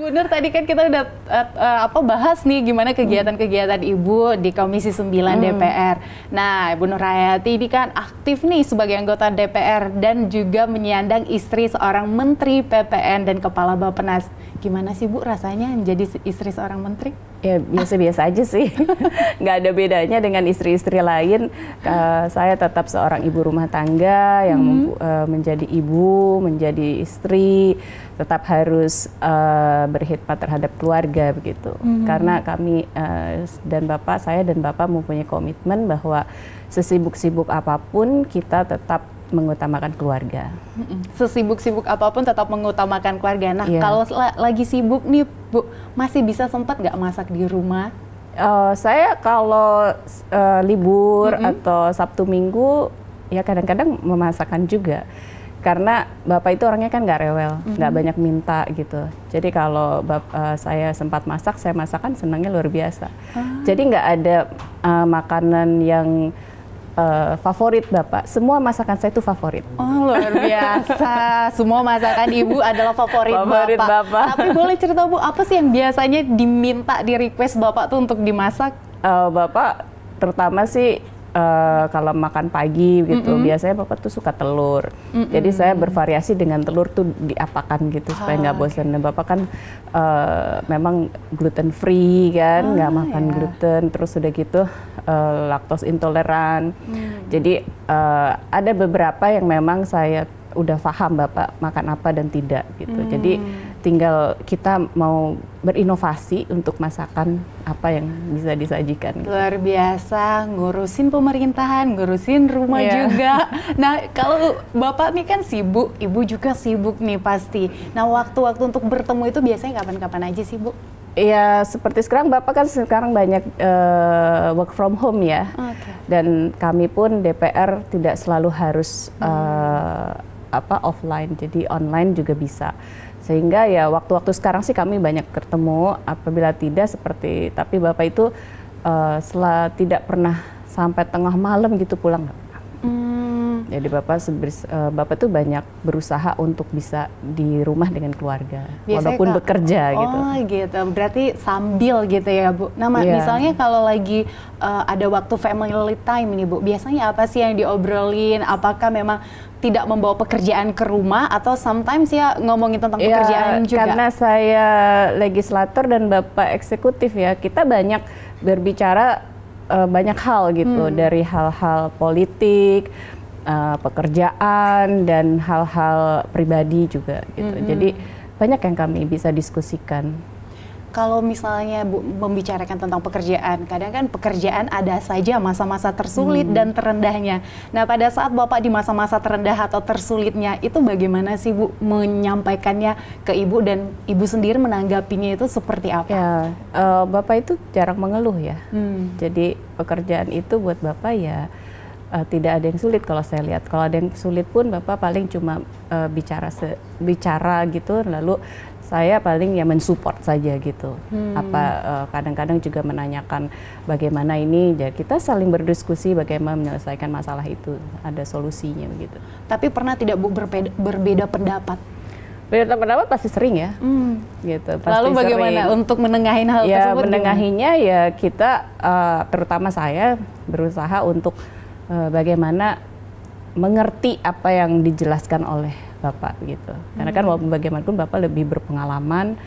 Bu Nur, tadi kan kita udah bahas nih gimana kegiatan-kegiatan Ibu di Komisi 9 DPR. Nah, Ibu Nur Hayati ini kan aktif nih sebagai anggota DPR dan juga menyandang istri seorang Menteri PPN dan Kepala Bappenas. Gimana sih Bu rasanya menjadi istri seorang menteri? Ya biasa-biasa aja sih, nggak ada bedanya dengan istri-istri lain. Saya tetap seorang ibu rumah tangga yang menjadi ibu, menjadi istri, tetap harus berkhidmat terhadap keluarga begitu. Karena kami saya dan Bapak mempunyai komitmen bahwa sesibuk-sibuk apapun kita tetap mengutamakan keluarga. Sesibuk-sibuk apapun tetap mengutamakan keluarga. Nah, kalau lagi sibuk nih Bu, masih bisa sempat nggak masak di rumah? Saya kalau libur atau Sabtu Minggu ya kadang-kadang memasakkan juga. Karena Bapak itu orangnya kan nggak rewel, nggak banyak minta gitu. Jadi kalau saya sempat masak, saya masakan senangnya luar biasa. Jadi nggak ada makanan yang favorit Bapak, semua masakan saya itu favorit. Oh luar biasa, semua masakan Ibu adalah favorit Bapak. Tapi boleh cerita Bu, apa sih yang biasanya diminta, di request Bapak tuh untuk dimasak? Bapak terutama sih kalau makan pagi gitu, biasanya Bapak tuh suka telur. Jadi saya bervariasi dengan telur tuh diapakan gitu supaya nggak bosan. Dan Bapak kan memang gluten free kan, nggak makan gluten, terus udah gitu laktos intoleran. Jadi ada beberapa yang memang saya udah paham Bapak makan apa dan tidak gitu. Jadi tinggal kita mau berinovasi untuk masakan apa yang bisa disajikan. Gitu. Luar biasa, ngurusin pemerintahan, ngurusin rumah juga. Nah, kalau Bapak nih kan sibuk, Ibu juga sibuk nih pasti. Nah, waktu-waktu untuk bertemu itu biasanya kapan-kapan aja sih Bu? Ya seperti sekarang Bapak kan sekarang banyak work from home ya. Dan kami pun DPR tidak selalu harus offline, jadi online juga bisa. Sehingga ya waktu-waktu sekarang sih kami banyak ketemu, apabila tidak tapi Bapak itu tidak pernah sampai tengah malam gitu pulang. Jadi Bapak tuh banyak berusaha untuk bisa di rumah dengan keluarga, biasanya walaupun bekerja gitu. Oh gitu, berarti sambil gitu ya Bu. Nah misalnya kalau lagi ada waktu family time ini Bu, biasanya apa sih yang diobrolin? Apakah memang tidak membawa pekerjaan ke rumah atau sometimes ya ngomongin tentang pekerjaan juga? Karena saya legislator dan Bapak eksekutif ya, kita banyak berbicara banyak hal gitu, dari hal-hal politik, pekerjaan dan hal-hal pribadi juga gitu. Jadi banyak yang kami bisa diskusikan. Kalau misalnya Bu membicarakan tentang pekerjaan, kadang kan pekerjaan ada saja masa-masa tersulit dan terendahnya. Nah pada saat Bapak di masa-masa terendah atau tersulitnya itu bagaimana sih Bu menyampaikannya ke Ibu dan Ibu sendiri menanggapinya itu seperti apa? Ya, Bapak itu jarang mengeluh ya. Jadi pekerjaan itu buat Bapak ya tidak ada yang sulit kalau saya lihat. Kalau ada yang sulit pun Bapak paling cuma bicara gitu, lalu saya paling ya mensupport saja gitu. Kadang-kadang juga menanyakan bagaimana ini, jadi kita saling berdiskusi bagaimana menyelesaikan masalah itu, ada solusinya begitu. Tapi pernah tidak Bu berbeda pendapat? Beda pendapat pasti sering ya. Gitu. Pasti lalu bagaimana sering. Untuk menengahin hal tersebut? Menengahinya ya kita, terutama saya berusaha untuk bagaimana mengerti apa yang dijelaskan oleh Bapak gitu. Karena kan walaupun bagaimanapun Bapak lebih berpengalaman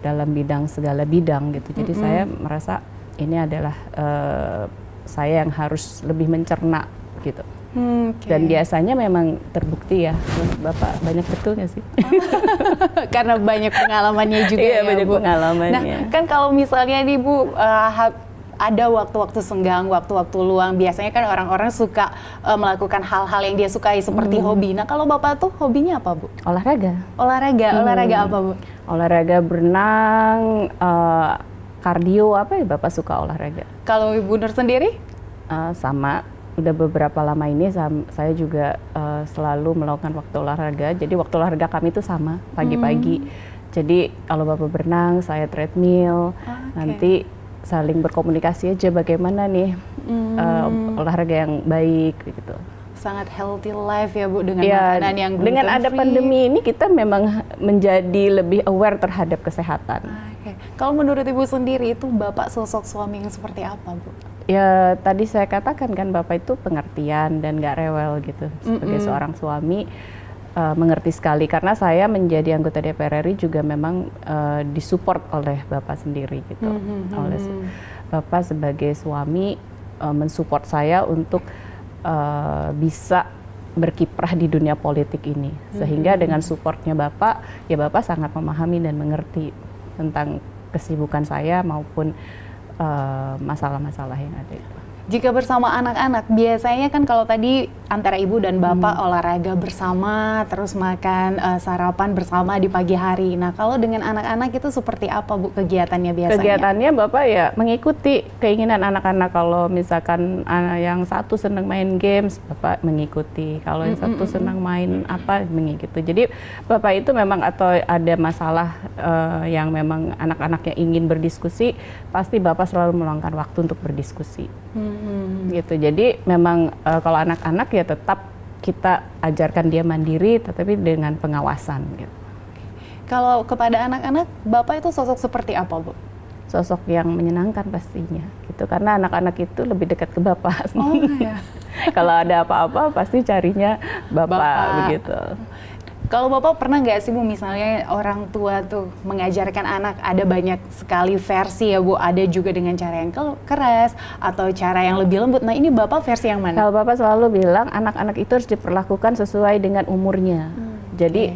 dalam segala bidang gitu. Jadi saya merasa ini adalah saya yang harus lebih mencerna gitu. Dan biasanya memang terbukti ya, Bapak banyak betul nggak sih? Karena banyak pengalamannya juga ya banyak Bu. Pengalamannya. Nah kan kalau misalnya nih Bu, ada waktu-waktu senggang, waktu-waktu luang, biasanya kan orang-orang suka melakukan hal-hal yang dia sukai seperti hobi. Nah kalau Bapak tuh hobinya apa Bu? Olahraga. Olahraga apa Bu? Olahraga berenang, kardio, apa ya Bapak suka olahraga? Kalau Ibu Nur sendiri? Sama, udah beberapa lama ini saya juga selalu melakukan waktu olahraga. Jadi waktu olahraga kami itu sama, pagi-pagi. Jadi kalau Bapak berenang, saya treadmill, nanti saling berkomunikasi aja bagaimana nih olahraga yang baik gitu. sangat healthy life ya Bu, dengan Ya, makanan yang dengan ada gluten-free. pandemi ini kita memang menjadi lebih aware terhadap kesehatan. Oke. Kalau menurut Ibu sendiri itu Bapak sosok suami yang seperti apa Bu? Ya tadi saya katakan kan Bapak itu pengertian dan nggak rewel gitu sebagai seorang suami. Mengerti sekali karena saya menjadi anggota DPR RI juga memang disupport oleh Bapak sendiri gitu. Oleh Bapak sebagai suami mensupport saya untuk bisa berkiprah di dunia politik ini. Sehingga dengan supportnya Bapak, ya Bapak sangat memahami dan mengerti tentang kesibukan saya maupun masalah-masalah yang ada itu. Jika bersama anak-anak, biasanya kan kalau tadi antara ibu dan bapak olahraga bersama, terus makan sarapan bersama di pagi hari. Nah, kalau dengan anak-anak itu seperti apa Bu kegiatannya biasanya? Kegiatannya Bapak ya mengikuti keinginan anak-anak. Kalau misalkan yang satu senang main games, Bapak mengikuti. Kalau yang satu senang main apa, mengikuti. Jadi Bapak itu memang atau ada masalah yang memang anak-anaknya ingin berdiskusi, pasti Bapak selalu meluangkan waktu untuk berdiskusi. Gitu. Jadi memang kalau anak-anak ya tetap kita ajarkan dia mandiri, tetapi dengan pengawasan. Gitu. Kalau kepada anak-anak, Bapak itu sosok seperti apa Bu? Sosok yang menyenangkan pastinya, gitu. Karena anak-anak itu lebih dekat ke Bapak. Oh ya. Kalau ada apa-apa pasti carinya Bapak. Begitu. Kalau Bapak pernah nggak sih Bu, misalnya orang tua tuh mengajarkan anak, ada banyak sekali versi ya Bu, ada juga dengan cara yang keras atau cara yang lebih lembut. Nah ini Bapak versi yang mana? Kalau Bapak selalu bilang anak-anak itu harus diperlakukan sesuai dengan umurnya. Jadi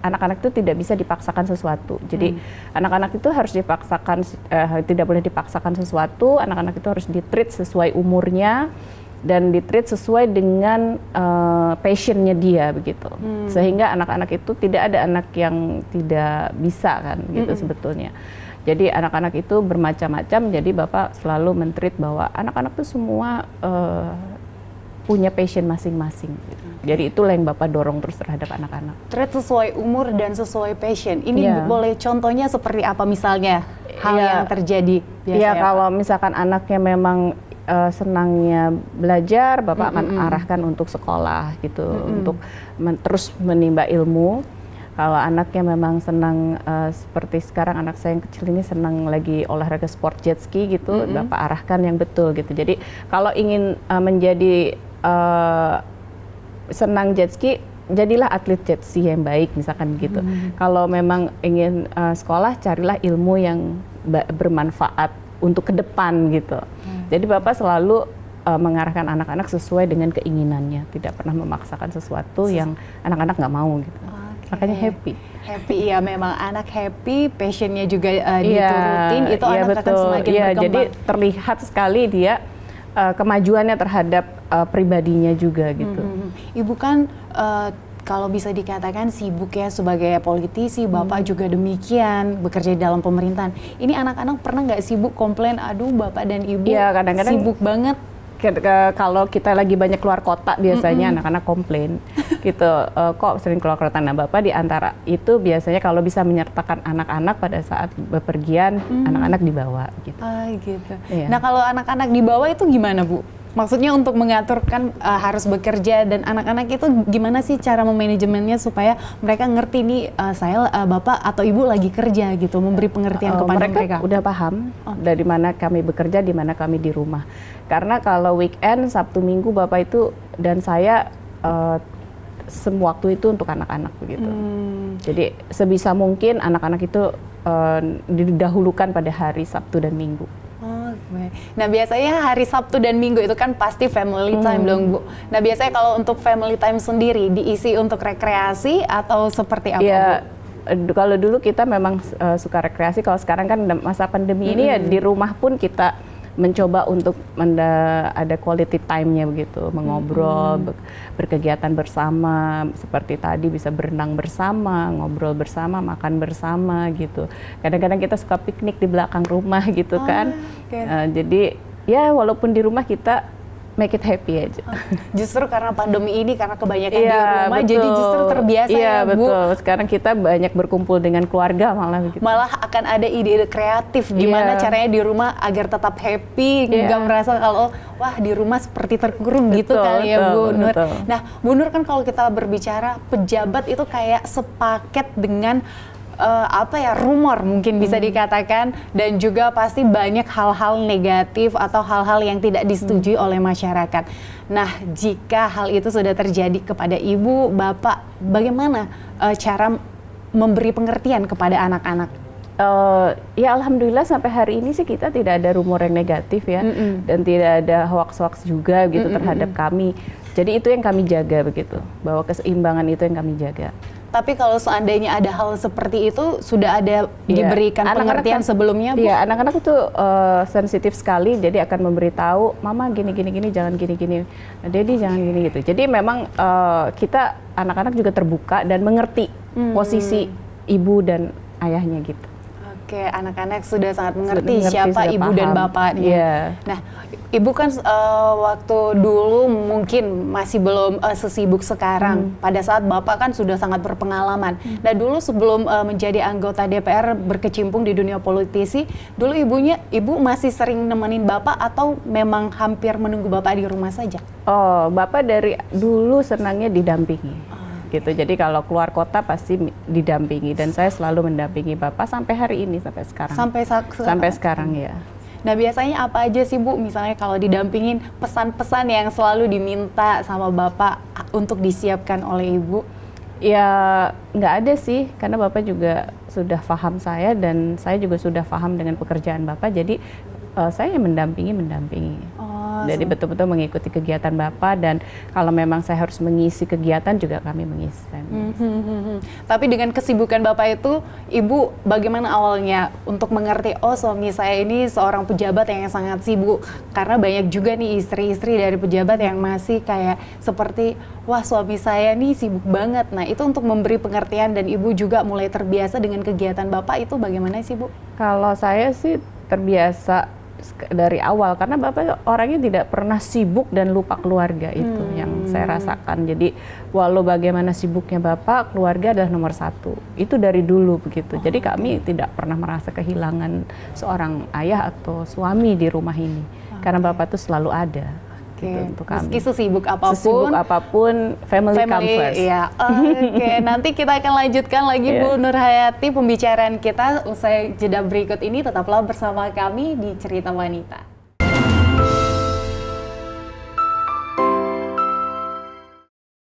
anak-anak itu tidak bisa dipaksakan sesuatu. Jadi anak-anak itu harus dipaksakan, tidak boleh dipaksakan sesuatu. Anak-anak itu harus di-treat sesuai umurnya dan di-treat sesuai dengan passionnya dia begitu. Sehingga anak-anak itu tidak ada anak yang tidak bisa kan gitu sebetulnya. Jadi anak-anak itu bermacam-macam. Jadi Bapak selalu men-treat bahwa anak-anak itu semua punya passion masing-masing. Gitu. Jadi itulah yang Bapak dorong terus terhadap anak-anak. Treat sesuai umur dan sesuai passion. Ini boleh contohnya seperti apa misalnya hal yang terjadi biasanya? Iya, kalau misalkan anaknya memang senangnya belajar, Bapak akan arahkan untuk sekolah gitu, untuk terus menimba ilmu. Kalau anaknya memang senang seperti sekarang anak saya yang kecil ini senang lagi olahraga sport jet ski gitu, Bapak arahkan yang betul gitu. Jadi kalau ingin menjadi senang jet ski, jadilah atlet jet ski yang baik misalkan gitu. Kalau memang ingin sekolah, carilah ilmu yang bermanfaat untuk ke depan gitu. Jadi Bapak selalu mengarahkan anak-anak sesuai dengan keinginannya, tidak pernah memaksakan sesuatu yang anak-anak nggak mau gitu. Makanya happy. Happy ya, memang anak happy, passionnya juga diturutin, itu anak akan semakin berkembang. Jadi terlihat sekali dia kemajuannya terhadap pribadinya juga gitu. Ibu kan kalau bisa dikatakan sibuk ya sebagai politisi, Bapak juga demikian, bekerja di dalam pemerintahan. Ini anak-anak pernah nggak sibuk komplain, aduh Bapak dan Ibu kadang-kadang sibuk banget? Kalau kita lagi banyak keluar kota biasanya anak-anak komplain gitu, kok sering keluar kota. Nah Bapak di antara itu biasanya kalau bisa menyertakan anak-anak pada saat bepergian, anak-anak dibawa gitu. Gitu. Iya. Nah kalau anak-anak dibawa itu gimana Bu? Maksudnya untuk mengatur kan harus bekerja, dan anak-anak itu gimana sih cara memanajemennya supaya mereka ngerti nih saya Bapak atau Ibu lagi kerja gitu, memberi pengertian kepada mereka. Udah paham dari mana kami bekerja, di mana kami di rumah. Karena kalau weekend, Sabtu Minggu Bapak itu dan saya semua waktu itu untuk anak-anak begitu. Jadi sebisa mungkin anak-anak itu didahulukan pada hari Sabtu dan Minggu. Nah biasanya hari Sabtu dan Minggu itu kan pasti family time dong Bu. Nah biasanya kalau untuk family time sendiri diisi untuk rekreasi atau seperti apa Bu? Kalau dulu kita memang suka rekreasi, kalau sekarang kan masa pandemi ini ya di rumah pun kita mencoba untuk ada quality time-nya begitu, mengobrol, berkegiatan bersama, seperti tadi bisa berenang bersama, ngobrol bersama, makan bersama gitu. Kadang-kadang kita suka piknik di belakang rumah gitu kan. Jadi ya walaupun di rumah kita make it happy aja. Justru karena pandemi ini, karena kebanyakan di Iya, rumah, betul. jadi justru terbiasa Iya, ya Bu. betul. Sekarang kita banyak berkumpul dengan keluarga malah begitu. Malah akan ada ide-ide kreatif gimana Iya. caranya di rumah agar tetap happy, Iya. nggak merasa kalau wah di rumah seperti terkurung gitu Betul, kali ya Bu betul, Nur. betul. Nah Bu Nur, kan kalau kita berbicara pejabat itu kayak sepaket dengan rumor mungkin bisa dikatakan, dan juga pasti banyak hal-hal negatif atau hal-hal yang tidak disetujui oleh masyarakat. Nah, jika hal itu sudah terjadi kepada ibu, bapak, bagaimana cara memberi pengertian kepada anak-anak? Ya alhamdulillah sampai hari ini sih kita tidak ada rumor yang negatif ya, dan tidak ada hoax-hoax juga gitu terhadap kami. Jadi itu yang kami jaga begitu, bahwa keseimbangan itu yang kami jaga. Tapi kalau seandainya ada hal seperti itu, sudah ada Iya. diberikan Anak-anak pengertian kan- sebelumnya, Bu? Iya, anak-anak itu sensitif sekali, jadi akan memberitahu, mama gini, jangan gini, daddy jangan gini gitu. Jadi memang kita anak-anak juga terbuka dan mengerti posisi ibu dan ayahnya gitu. Oke, anak-anak sudah sangat mengerti mengerti, siapa sudah ibu dan paham. bapaknya. Iya. Nah, ibu kan waktu dulu mungkin masih belum sesibuk sekarang. Pada saat bapak kan sudah sangat berpengalaman. Nah, dulu sebelum menjadi anggota DPR berkecimpung di dunia politisi, dulu ibu masih sering nemenin bapak atau memang hampir menunggu bapak di rumah saja? Oh, bapak dari dulu senangnya didampingi. Gitu. Jadi kalau keluar kota pasti didampingi, dan saya selalu mendampingi bapak sampai hari ini, sampai sekarang. Sampai sekarang ya. Nah, biasanya apa aja sih Bu, misalnya kalau didampingin, pesan-pesan yang selalu diminta sama bapak untuk disiapkan oleh ibu? Ya nggak ada sih, karena bapak juga sudah paham saya dan saya juga sudah paham dengan pekerjaan bapak. Jadi saya mendampingi. Jadi betul-betul mengikuti kegiatan bapak, dan kalau memang saya harus mengisi kegiatan juga kami mengisi. Tapi dengan kesibukan bapak itu, ibu bagaimana awalnya untuk mengerti, oh suami saya ini seorang pejabat yang sangat sibuk? Karena banyak juga nih istri-istri dari pejabat yang masih kayak seperti, wah suami saya nih sibuk banget. Nah itu untuk memberi pengertian dan ibu juga mulai terbiasa dengan kegiatan bapak itu bagaimana sih Bu? Kalau saya sih terbiasa dari awal, karena bapak orangnya tidak pernah sibuk dan lupa keluarga, itu yang saya rasakan. Jadi walau bagaimana sibuknya bapak, keluarga adalah nomor satu. Itu dari dulu begitu. Jadi kami tidak pernah merasa kehilangan seorang ayah atau suami di rumah ini, karena bapak itu selalu ada. Gitu, untuk kami. Meski sesibuk apapun, family come first. Iya. Oke, nanti kita akan lanjutkan lagi Bu Nur Hayati pembicaraan kita usai jeda berikut ini. Tetaplah bersama kami di Cerita Wanita.